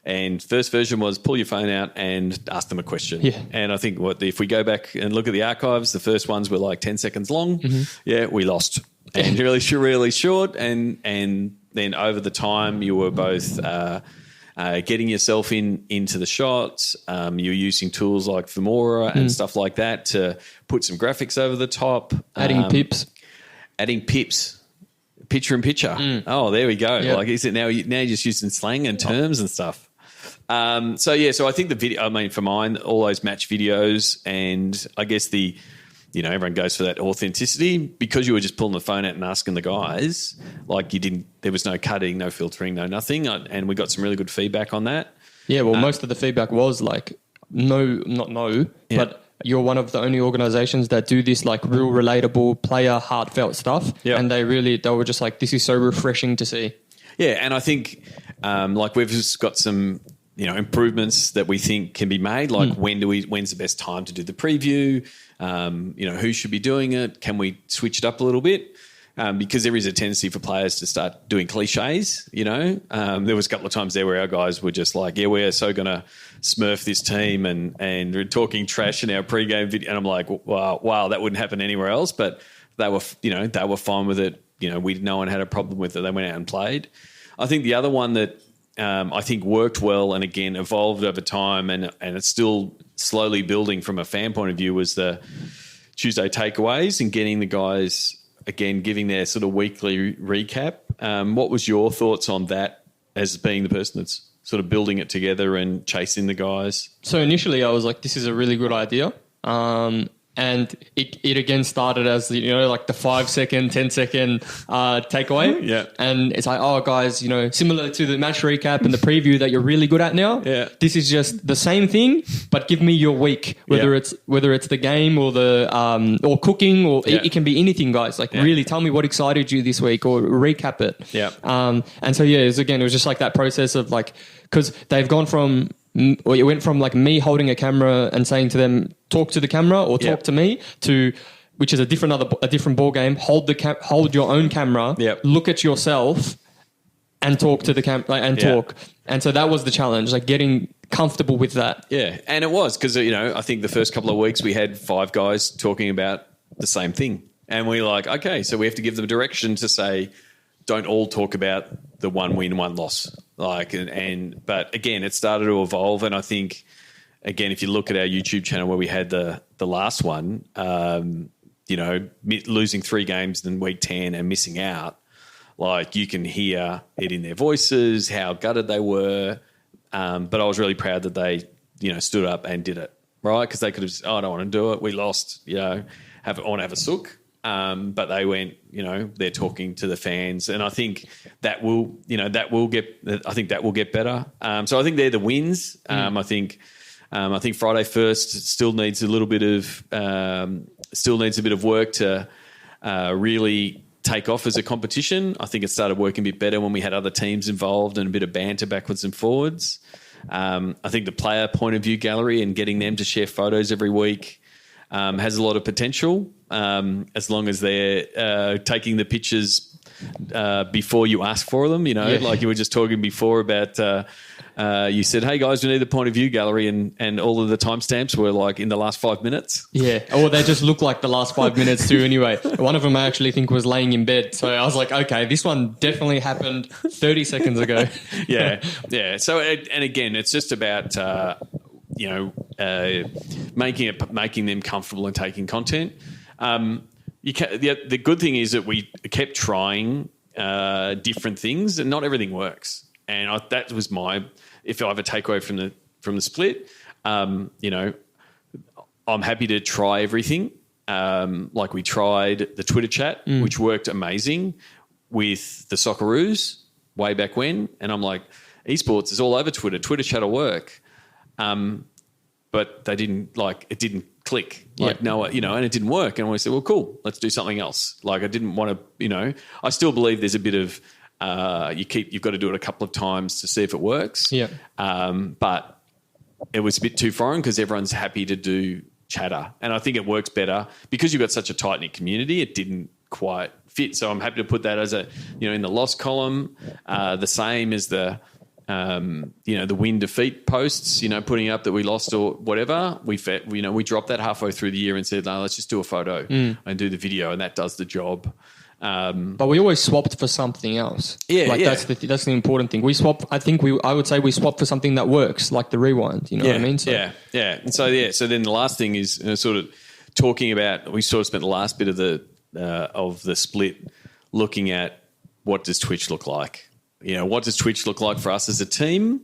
[SPEAKER 1] And first version was pull your phone out and ask them a question.
[SPEAKER 3] Yeah.
[SPEAKER 1] And I think if we go back and look at the archives, the first ones were like 10 seconds long. Mm-hmm. Yeah, we lost. And really short. And then over the time, you were both getting yourself into the shots. You're using tools like Femora and stuff like that to put some graphics over the top.
[SPEAKER 3] Adding pips.
[SPEAKER 1] Picture in picture. Oh, there we go.
[SPEAKER 3] Yep.
[SPEAKER 1] Like, is it now you're just using slang and terms and stuff. So I think the video, for mine, all those match videos, and I guess everyone goes for that authenticity, because you were just pulling the phone out and asking the guys, like there was no cutting, no filtering, no nothing. And we got some really good feedback on that.
[SPEAKER 3] Yeah. Well, most of the feedback was like, no, not no, but you're one of the only organizations that do this like real relatable player heartfelt stuff.
[SPEAKER 1] Yeah.
[SPEAKER 3] And they were just like, this is so refreshing to see.
[SPEAKER 1] Yeah, and I think like we've just got some improvements that we think can be made. Like when's the best time to do the preview? Who should be doing it? Can we switch it up a little bit? Because there is a tendency for players to start doing cliches. There was a couple of times there where our guys were just like, "Yeah, we're so going to smurf this team," and we're talking trash in our pre-game video. And I'm like, "Wow, that wouldn't happen anywhere else." But they were fine with it. No one had a problem with it. They went out and played. I think the other one that I think worked well and again evolved over time and it's still slowly building from a fan point of view was the Tuesday takeaways and getting the guys, again, giving their sort of weekly recap. What was your thoughts on that as being the person that's sort of building it together and chasing the guys?
[SPEAKER 3] So initially I was like, this is a really good idea. And it again started as like the 5 second, 10 second takeaway.
[SPEAKER 1] Yeah.
[SPEAKER 3] And it's like, oh guys, similar to the match recap and the preview that you're really good at now.
[SPEAKER 1] Yeah.
[SPEAKER 3] This is just the same thing, but give me your week, whether it's the game or the or cooking or it can be anything, guys. Like really tell me what excited you this week or recap it.
[SPEAKER 1] Yeah.
[SPEAKER 3] And so it was just like that process of like, because they've gone from. Or it went from like me holding a camera and saying to them, talk to the camera or talk to me, to which is a different ball game. Hold your own camera, look at yourself, and talk to the camera and talk. And so that was the challenge, like getting comfortable with that.
[SPEAKER 1] Yeah, and it was because I think the first couple of weeks we had 5 guys talking about the same thing, and we're like, okay, so we have to give them direction to say, don't all talk about the 1 win, 1 loss. But again, it started to evolve, and I think again, if you look at our YouTube channel where we had the last one, losing 3 games in week 10 and missing out, like you can hear it in their voices how gutted they were. But I was really proud that they stood up and did it, right? Because they could have, I don't want to do it. We lost, I want to have a sook. But they went, they're talking to the fans, and I think that will get better. So I think they're the wins. I think Friday First still needs a bit of work to really take off as a competition. I think it started working a bit better when we had other teams involved and a bit of banter backwards and forwards. I think the player point of view gallery and getting them to share photos every week has a lot of potential, as long as they're taking the pictures before you ask for them. Like you were just talking before about you said, hey guys, we need the point of view gallery, and all of the timestamps were like in the last 5 minutes.
[SPEAKER 3] Yeah, or they just look like the last 5 minutes too anyway. One of them I actually think was laying in bed, so I was like, okay, this one definitely happened 30 seconds ago.
[SPEAKER 1] Yeah. So and again, it's just about making them comfortable and taking content. The good thing is that we kept trying different things, and not everything works. And that was if I have a takeaway from the split, I'm happy to try everything. Like we tried the Twitter chat, which worked amazing with the Socceroos way back when, and I'm like, esports is all over Twitter. Twitter chat will work. But they didn't it didn't click, and it didn't work. And we said, well, cool, let's do something else. Like I didn't want to, I still believe there's a bit of, you've got to do it a couple of times to see if it works.
[SPEAKER 3] Yeah.
[SPEAKER 1] But it was a bit too foreign because everyone's happy to do chatter. And I think it works better because you've got such a tight-knit community. It didn't quite fit. So I'm happy to put that as in the loss column, the same as the win defeat posts, putting up that we lost or whatever. We dropped that halfway through the year and said, no, let's just do a photo and do the video, and that does the job.
[SPEAKER 3] But we always swapped for something else.
[SPEAKER 1] Yeah,
[SPEAKER 3] that's the important thing. We swap. I would say we swap for something that works, like the rewind. You know what I mean? So,
[SPEAKER 1] yeah. And so then the last thing is sort of talking about. We sort of spent the last bit of the split looking at what does Twitch look like. What does Twitch look like for us as a team?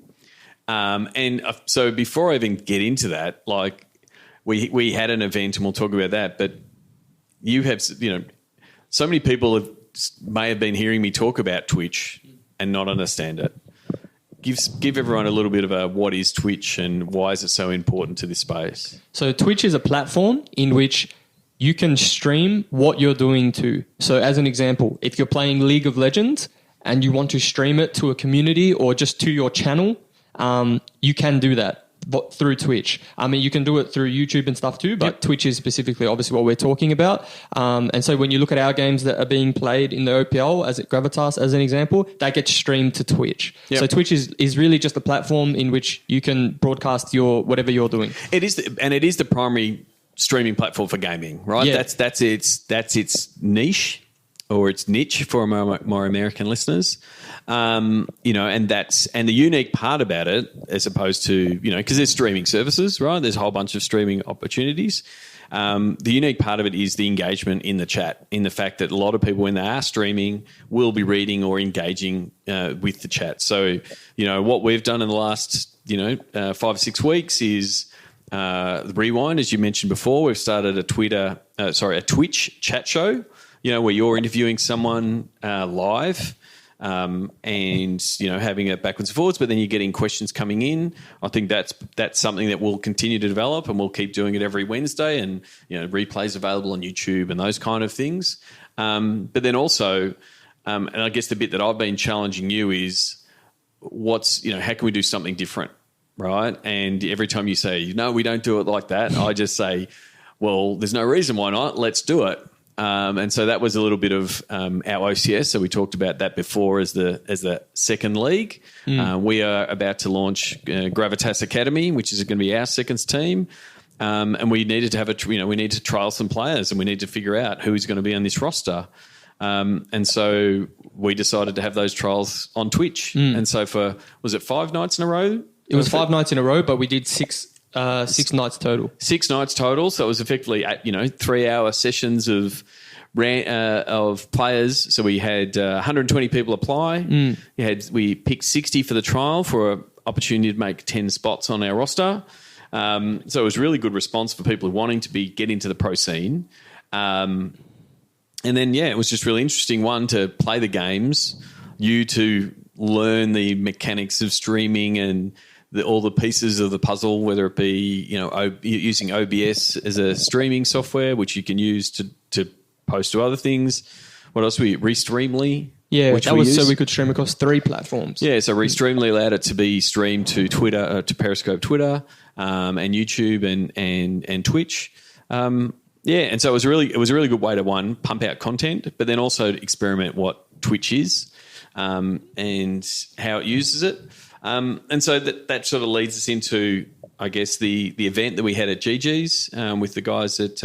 [SPEAKER 1] So before I even get into that, like we had an event, and we'll talk about that. But you have, so many people may have been hearing me talk about Twitch and not understand it. give everyone a little bit of a what is Twitch and why is it so important to this space?
[SPEAKER 3] So Twitch is a platform in which you can stream what you're doing to. So as an example, if you're playing League of Legends and you want to stream it to a community or just to your channel, you can do that through Twitch. I mean, you can do it through YouTube and stuff too, but Twitch is specifically obviously what we're talking about. And so when you look at our games that are being played in the OPL, as at Gravitas as an example, that gets streamed to Twitch. Yep. So Twitch is really just a platform in which you can broadcast whatever you're doing.
[SPEAKER 1] It is the primary streaming platform for gaming, right?
[SPEAKER 3] Yeah.
[SPEAKER 1] That's its niche or its niche for more American listeners. And the unique part about it, as opposed to, because there's streaming services, right? There's a whole bunch of streaming opportunities. The unique part of it is the engagement in the chat, in the fact that a lot of people, when they are streaming, will be reading or engaging with the chat. So, what we've done in the last, 5 or 6 weeks is the Rewind, as you mentioned before. We've started a Twitch chat show, where you're interviewing someone live. And having it backwards and forwards, but then you're getting questions coming in. I think that's something that we'll continue to develop, and we'll keep doing it every Wednesday. And replays available on YouTube and those kind of things. But then also, and I guess the bit that I've been challenging you is how can we do something different, right? And every time you say no, we don't do it like that, I just say, well, there's no reason why not. Let's do it. And so that was a little bit of our OCS. So we talked about that before as the second league. We are about to launch Gravitas Academy, which is going to be our seconds team. And we needed to have we need to trial some players, and we need to figure out who's going to be on this roster. And so we decided to have those trials on Twitch. And so was it 5 nights in a row?
[SPEAKER 3] It was 5 nights in a row, but we did 6 nights total.
[SPEAKER 1] 6 nights total. So it was effectively 3-hour sessions of players. So we had 120 people apply. We picked 60 for the trial for an opportunity to make 10 spots on our roster. So it was really good response for people wanting to get into the pro scene. And then it was just really interesting. One, to play the games, you to learn the mechanics of streaming and all the pieces of the puzzle, whether it be using OBS as a streaming software, which you can use to post to other things. What else? Restreamly.
[SPEAKER 3] Yeah, that was so we could stream across 3 platforms.
[SPEAKER 1] Yeah, so Restreamly allowed it to be streamed to Twitter, to Periscope, Twitter, and YouTube and Twitch. And so it was a really good way to pump out content, but then also to experiment what Twitch is and how it uses it. And so that sort of leads us into, I guess, the event that we had at GG's with the guys at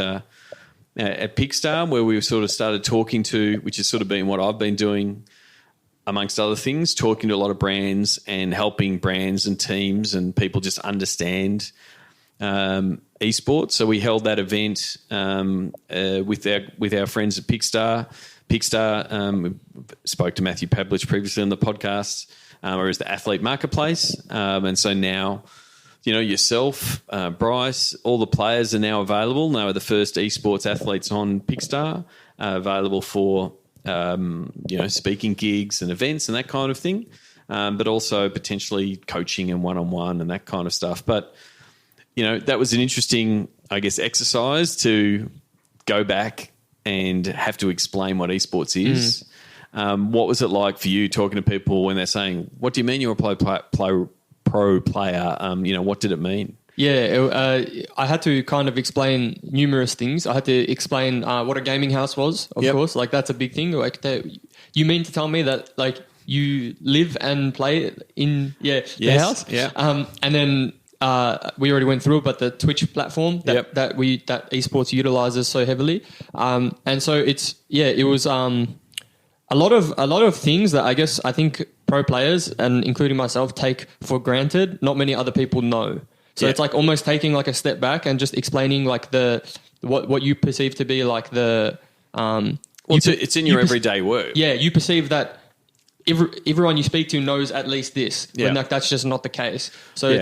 [SPEAKER 1] Pickstar, where we sort of started talking to, which has sort of been what I've been doing amongst other things, talking to a lot of brands and helping brands and teams and people just understand esports. So we held that event with our friends at Pickstar. Pickstar, we spoke to Matthew Pavlich previously on the podcast, where is the athlete marketplace. And so now, yourself, Bryce, all the players are now available. Now are the first esports athletes on Pickstar, available for, speaking gigs and events and that kind of thing, but also potentially coaching and one-on-one and that kind of stuff. But, that was an interesting, I guess, exercise to go back and have to explain what esports is. What was it like for you talking to people when they're saying, what do you mean you're a pro player? What did it mean?
[SPEAKER 3] Yeah, I had to kind of explain numerous things. I had to explain what a gaming house was, of course. Like, that's a big thing. Like, you mean to tell me that, like, you live and play in the house?
[SPEAKER 1] Yeah.
[SPEAKER 3] And then we already went through it, but the Twitch platform that esports utilizes so heavily. And so it was a lot of things that I think pro players, and including myself, take for granted. Not many other people know. So it's like almost taking like a step back and just explaining like what you perceive to be like the
[SPEAKER 1] it's in your everyday work.
[SPEAKER 3] Yeah, you perceive that everyone you speak to knows at least this. When that's just not the case. So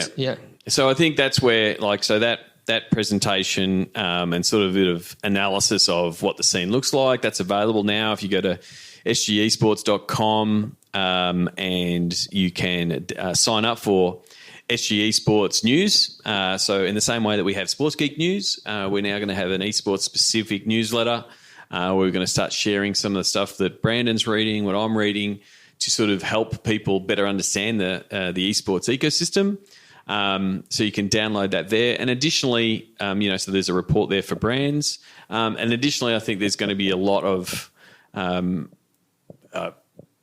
[SPEAKER 1] So I think that's where that presentation and sort of a bit of analysis of what the scene looks like, that's available now. If you go to sgesports.com and you can sign up for SG Esports News. So in the same way that we have Sports Geek News, we're now going to have an esports specific newsletter. We're going to start sharing some of the stuff that Brandon's reading, what I'm reading, to sort of help people better understand the esports ecosystem. So you can download that there. And additionally, so there's a report there for brands. And additionally, I think there's going to be a lot of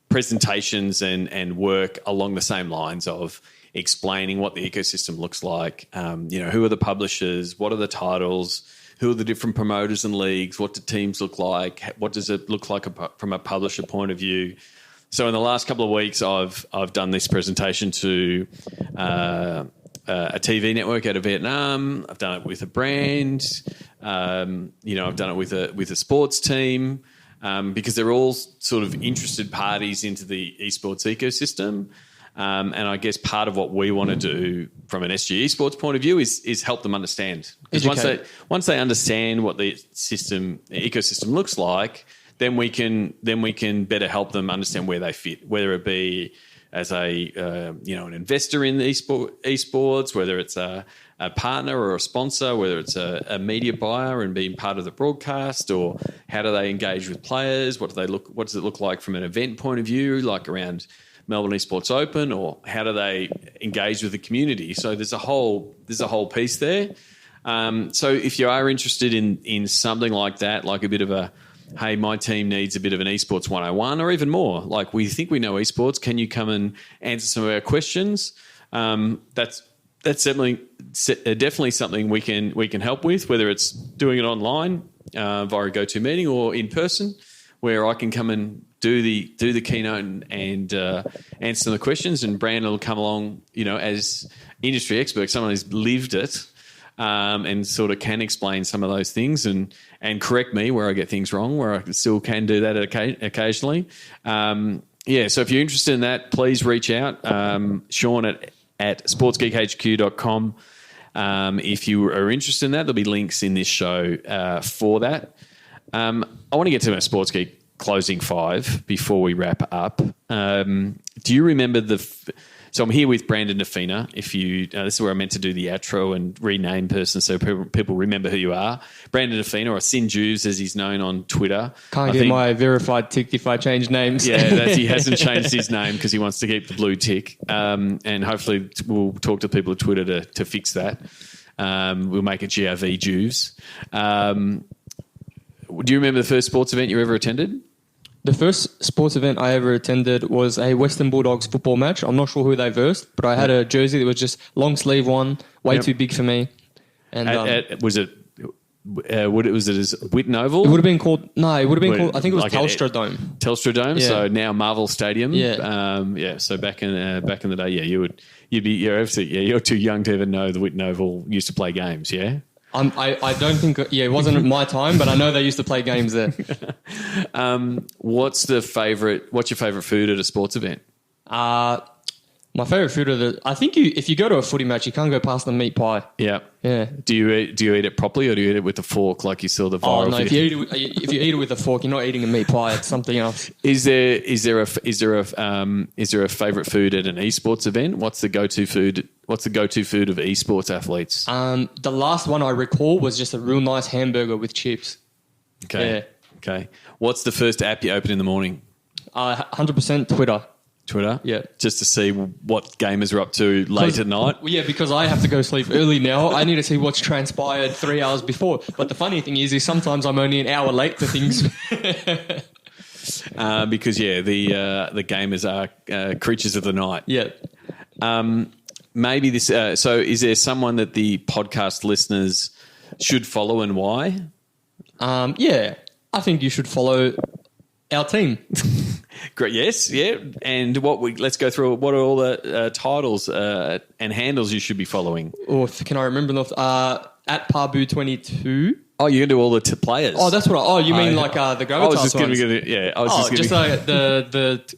[SPEAKER 1] presentations and work along the same lines of explaining what the ecosystem looks like. Who are the publishers? What are the titles? Who are the different promoters and leagues? What do teams look like? What does it look like from a publisher point of view? So in the last couple of weeks, I've done this presentation to a TV network out of Vietnam. I've done it with a brand. I've done it with a sports team because they're all sort of interested parties into the esports ecosystem. And I guess part of what we want to do from an SG Esports point of view is help them understand. Because once they understand what the ecosystem looks like, then we can better help them understand where they fit, whether it be as an investor in the esports, whether it's a partner or a sponsor, whether it's a media buyer and being part of the broadcast, or how do they engage with players? What does it look like from an event point of view, like around Melbourne Esports Open, or how do they engage with the community? So there's a whole piece there. So if you are interested in something like that, like a bit of a, hey, my team needs a bit of an esports 101 or even more, like we think we know esports, can you come and answer some of our questions? That's definitely something we can help with, whether it's doing it online via a GoToMeeting or in person, where I can come and do the keynote and answer the questions, and Brandon will come along, as industry expert, someone who's lived it, and sort of can explain some of those things and correct me where I get things wrong, where I still can do that occasionally. So if you're interested in that, please reach out. Sean at sportsgeekhq.com. If you are interested in that, there'll be links in this show for that. I want to get to my Sports Geek closing five before we wrap up. Do you remember so I'm here with Brandon Nafina. If you, this is where I meant to do the outro and rename person so people remember who you are. Brandon Nafina, or Sin Jews as he's known on Twitter.
[SPEAKER 3] Can't get my verified tick if I change names.
[SPEAKER 1] Yeah, he hasn't changed his name because he wants to keep the blue tick. And hopefully we'll talk to people at Twitter to fix that. We'll make it GRV Jews. Do you remember the first sports event you ever attended?
[SPEAKER 3] The first sports event I ever attended was a Western Bulldogs football match. I'm not sure who they versed, but I had a jersey that was just long sleeve one, way too big for me. And
[SPEAKER 1] was it as Whitten Oval?
[SPEAKER 3] It would have been called. No, it would have been called. I think it was like Telstra Dome.
[SPEAKER 1] Telstra Dome. Yeah. So now Marvel Stadium.
[SPEAKER 3] Yeah.
[SPEAKER 1] So back in the day, you're too young to even know the Whitten Oval used to play games. Yeah.
[SPEAKER 3] I don't think. Yeah, it wasn't my time, but I know they used to play games there.
[SPEAKER 1] What's your favourite food at a sports event?
[SPEAKER 3] My favourite food I think if you go to a footy match, you can't go past the meat pie.
[SPEAKER 1] Yeah.
[SPEAKER 3] Yeah.
[SPEAKER 1] Do you eat it properly, or do you eat it with a fork like you saw the viral?
[SPEAKER 3] Oh no! If you eat it with a fork, you're not eating a meat pie. It's something else.
[SPEAKER 1] Is there a favourite food at an esports event? What's the go-to food? What's the go-to food of esports athletes?
[SPEAKER 3] The last one I recall was just a real nice hamburger with chips.
[SPEAKER 1] Okay.
[SPEAKER 3] Yeah.
[SPEAKER 1] Okay. What's the first app you open in the morning?
[SPEAKER 3] 100% Twitter.
[SPEAKER 1] Twitter?
[SPEAKER 3] Yeah.
[SPEAKER 1] Just to see what gamers are up to late at night?
[SPEAKER 3] Well, yeah, because I have to go sleep early now. I need to see what's transpired 3 hours before. But the funny thing is sometimes I'm only an hour late to things.
[SPEAKER 1] Because, the gamers are creatures of the night.
[SPEAKER 3] Yeah.
[SPEAKER 1] Maybe this... so is there someone that the podcast listeners should follow, and why?
[SPEAKER 3] Yeah. I think you should follow our team.
[SPEAKER 1] Great, yes, yeah. And let's go through what are all the titles and handles you should be following.
[SPEAKER 3] Or can I remember enough? At Parbu22.
[SPEAKER 1] Oh, you can do all the players.
[SPEAKER 3] Oh, that's what. You mean like the Gravitas?
[SPEAKER 1] I was just going to yeah. I was just
[SPEAKER 3] the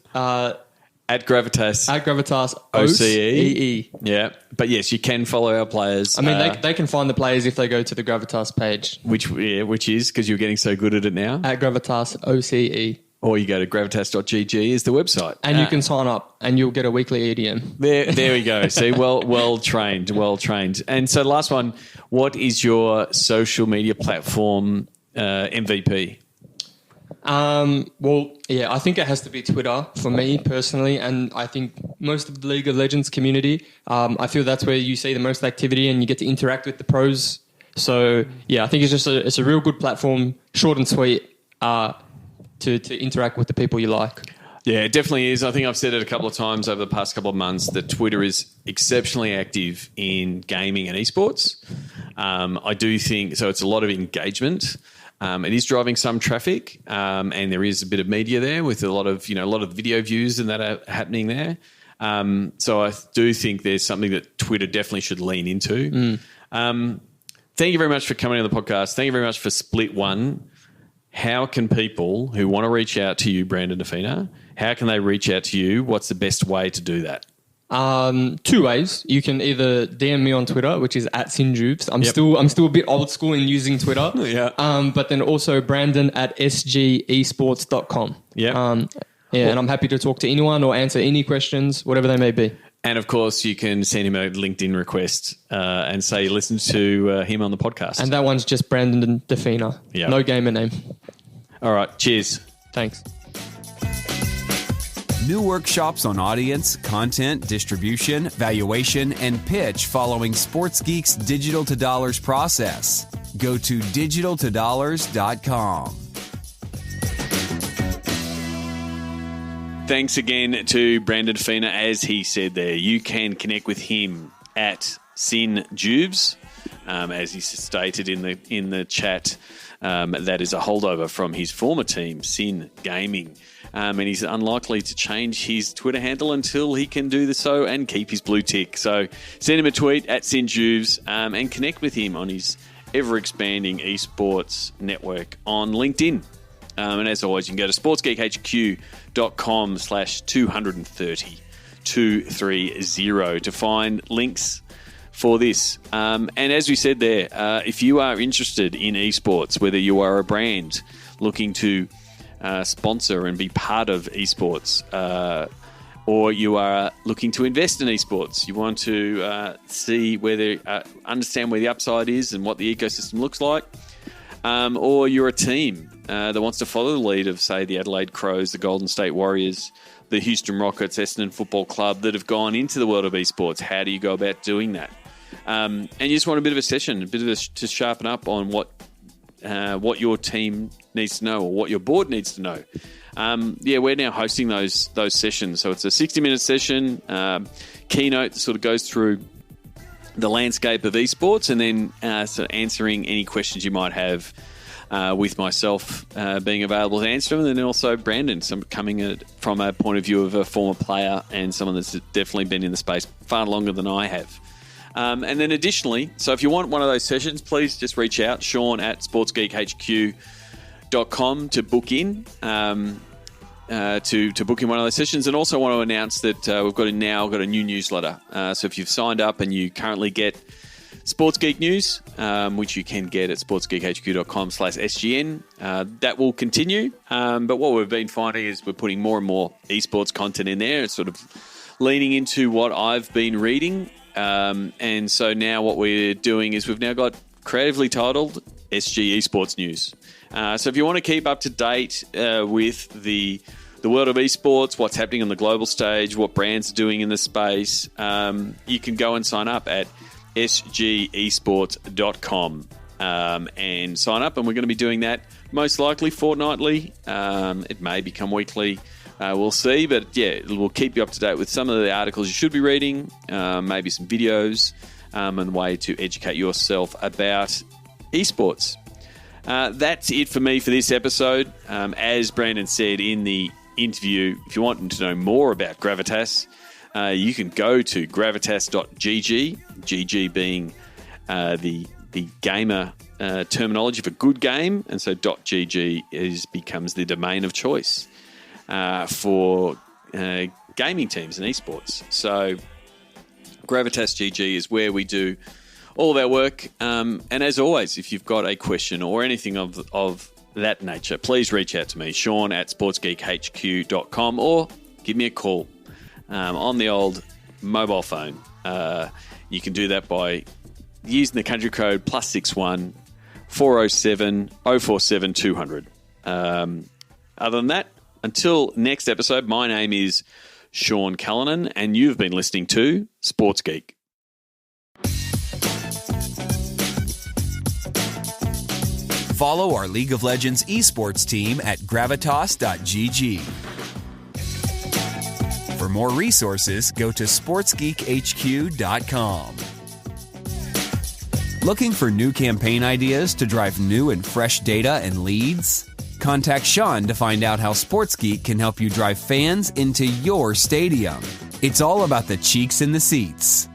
[SPEAKER 1] at Gravitas.
[SPEAKER 3] At Gravitas
[SPEAKER 1] OCE. Yeah, but yes, you can follow our players.
[SPEAKER 3] I mean, they can find the players if they go to the Gravitas page.
[SPEAKER 1] Which is because you're getting so good at it now.
[SPEAKER 3] At Gravitas OCE.
[SPEAKER 1] Or you go to gravitas.gg is the website.
[SPEAKER 3] And you can sign up and you'll get a weekly EDM.
[SPEAKER 1] There we go. See, well trained. And so the last one, what is your social media platform MVP?
[SPEAKER 3] I think it has to be Twitter for me personally, and I think most of the League of Legends community. I feel that's where you see the most activity and you get to interact with the pros. So yeah, I think it's a real good platform, short and sweet, to interact with the people you like.
[SPEAKER 1] Yeah, it definitely is. I think I've said it a couple of times over the past couple of months that Twitter is exceptionally active in gaming and esports. I do think so. It's a lot of engagement. It is driving some traffic, and there is a bit of media there with a lot of video views and that are happening there. So I do think there's something that Twitter definitely should lean into. Thank you very much for coming on the podcast. Thank you very much for Split One. How can people who want to reach out to you, Brandon Defina, how can they reach out to you? What's the best way to do that?
[SPEAKER 3] 2 ways. You can either DM me on Twitter, which is @Sinjubes. I'm still a bit old school in using Twitter.
[SPEAKER 1] Yeah.
[SPEAKER 3] But then also Brandon @sgesports.com.
[SPEAKER 1] Yeah.
[SPEAKER 3] And I'm happy to talk to anyone or answer any questions, whatever they may be.
[SPEAKER 1] And of course, you can send him a LinkedIn request and say listen to him on the podcast.
[SPEAKER 3] And that one's just Brandon Defina.
[SPEAKER 1] Yep.
[SPEAKER 3] No gamer name.
[SPEAKER 1] All right. Cheers.
[SPEAKER 3] Thanks.
[SPEAKER 2] New workshops on audience, content, distribution, valuation, and pitch following Sports Geek's Digital to Dollars process. Go to digitaltodollars.com.
[SPEAKER 1] Thanks again to Brandon Defina. As he said there, you can connect with him at Sinjubes, as he stated in the chat. That is a holdover from his former team, Sin Gaming. And he's unlikely to change his Twitter handle until he can do so and keep his blue tick. So send him a tweet at Sinjubes and connect with him on his ever-expanding esports network on LinkedIn. And as always, you can go to sportsgeekhq.com/230 to find links for this. And as we said there, if you are interested in esports, whether you are a brand looking to sponsor and be part of esports, or you are looking to invest in esports, you want to understand where the upside is and what the ecosystem looks like, or you're a team that wants to follow the lead of, say, the Adelaide Crows, the Golden State Warriors, the Houston Rockets, Essendon Football Club that have gone into the world of esports. How do you go about doing that? And you just want a bit of a session, to sharpen up on what your team needs to know or what your board needs to know. We're now hosting those sessions. So it's a 60-minute session, keynote that sort of goes through the landscape of esports and then sort of answering any questions you might have with myself being available to answer them, and then also Brandon coming from a point of view of a former player and someone that's definitely been in the space far longer than I have. And then additionally, so if you want one of those sessions, please just reach out, Sean at sportsgeekhq.com to book in, to book in one of those sessions. And also want to announce that we've got a new newsletter. So if you've signed up and you currently get Sports Geek News, which you can get at sportsgeekhq.com/SGN, that will continue. But what we've been finding is we're putting more and more esports content in there. It's sort of leaning into what I've been reading. And so now what we're doing is we've now got creatively titled SG Esports News. So if you want to keep up to date with the world of esports, what's happening on the global stage, what brands are doing in the space, you can go and sign up at sgesports.com and sign up. And we're going to be doing that most likely fortnightly. It may become weekly. We'll see, but yeah, we'll keep you up to date with some of the articles you should be reading, maybe some videos, and the way to educate yourself about esports. That's it for me for this episode. As Brandon said in the interview, if you want to know more about Gravitas, you can go to gravitas.gg, GG being the gamer terminology for good game, and so .gg becomes the domain of choice for gaming teams and esports. So Gravitas GG is where we do all of our work. And as always, if you've got a question or anything of that nature, please reach out to me, Sean at sportsgeekhq.com, or give me a call on the old mobile phone. You can do that by using the country code +61 407 047 200. Other than that, until next episode, my name is Sean Callanan, and you've been listening to Sports Geek.
[SPEAKER 2] Follow our League of Legends esports team at gravitas.gg. For more resources, go to sportsgeekhq.com. Looking for new campaign ideas to drive new and fresh data and leads? Contact Sean to find out how SportsGeek can help you drive fans into your stadium. It's all about the cheeks in the seats.